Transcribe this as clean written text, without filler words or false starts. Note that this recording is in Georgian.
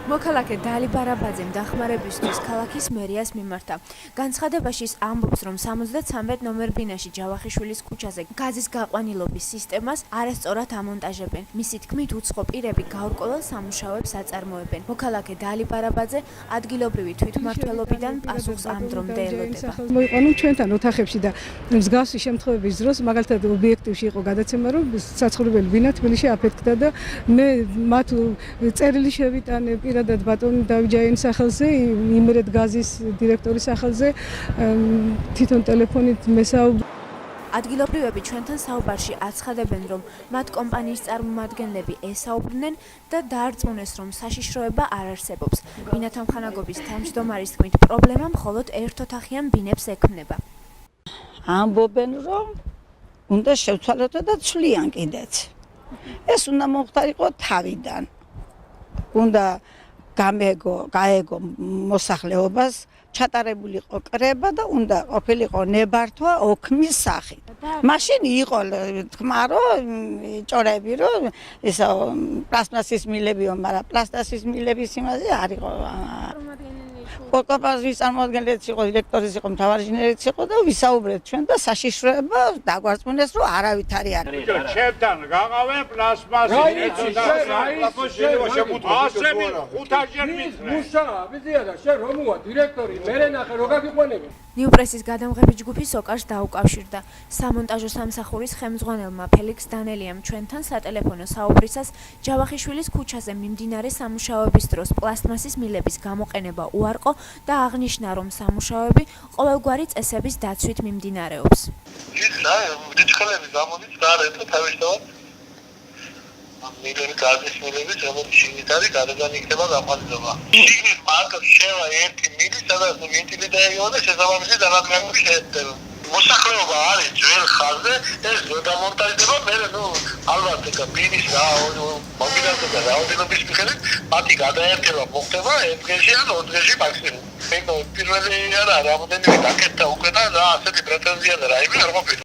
მოქალაქე დალი ბარაბაძემ დახმარებისთვის ქალაქის მერიას მიმართა. განცხადებაში ის ამბობს, რომ 73 ნომერ ბინაში ჯავახიშვილის ქუჩაზე გაზის გაყვანილობის სისტემას არასწორად ამონტაჟებენ. მისი თქმით, უცხო პირები გაურკვეველ სამუშაოებს აწარმოებენ. მოქალაქე დალი ბარაბაძე ადგილობრივი თვითმმართველობიდან პასუხს ამ დრომდე ელოდება. მოიყვანო ჩვენთან ოთახებში და მსგავსი შემთხვევების დროს, მაგალითად ობიექტივში იყო გადაცემა, რომ საცხოვრებელი ბინა თბილისში აფეთქდა და მე მათ წერილი შევიტანე პირადად ბატონ დავით ჯაიანის სახელზე, იმერეთ გაზის დირექტორის სახელზე, თვითონ ტელეფონით მესაუბრე. ადგილობრივები ჩვენთან საუბარში აცხადებენ, რომ მათ კომპანიის წარმომადგენლები ესაუბრნენ და დაარწმუნეს, რომ საშიშროება არ არსებობს. ბინათა მხანაგობის თავმჯდომარის თქმით, პრობლემა მხოლოდ ერთოთახიან ბინებს ექმნება. ამბობენ, რომ უნდა შევცვალოთ და ცვლიან კიდეც. ეს უნდა მომხდარიყო თავიდან. უნდა გაეგო მოსახლეობას, ჩატარებულიყო კრება და უნდა ყოფილიყო ნებართვა ოქმის სახით. მაშინ იყო თქმა, რომ ჭორები, რომ ესა პლასტმასის მილებიო, მაგრამ პლასტმასის მილების იმაზე არ იყო. კორპორაციის წარმომადგენლიც იყო, დირექტორიც იყო, მთავარი ინჟინერიც იყო და ვისაუბრეთ ჩვენ და საშიშროება დაგვარწმუნეს, რომ არავითარი არ არის. ჩემთან გაყავენ პლასმასის დირექტორი მერე ნახე რო გაგიყვანები. ნიუპრესის გადამღები ჯგუფი სოკარს დაუკავშირდა. სამონტაჟო სამსახურის ხელმძღვანელმა ფელიქს დანელიამ ჩვენთან სატელეფონო საუბრისას ჯავახიშვილის ქუჩაზე მიმდინარე სამუშაოების დროს პლასტმასის მილების გამოყენება უარყო და აღნიშნა, რომ სამუშაოები ყოველგვარი წესების დაცვით მიმდინარეობს. დიდხელები გამოდის და არეთო თავისთავად მილები გაზის მილების რომელიც შიგნით არის გარედან იქნება გაყვანილობა. შიგნით მარტო შევა ერთი მილი, სადაც ვენტილი დაეღო და შესაბამისი დანადგარები შეეცდება. მოსახლეობა არის ძველ ხაზზე, ეს გადამონტაჟდება, მე ალბათ ბინის მობილაზე და რაოდენობის მიხედვით მათი გადაერთება მოხდება ერთ დღეში ან ორ დღეში მაქსიმუმ. პირველი არა რამოდენიმე დაკეთდა უკვე და ასეთი პრეტენზია და რაიმე არ ყოფილა.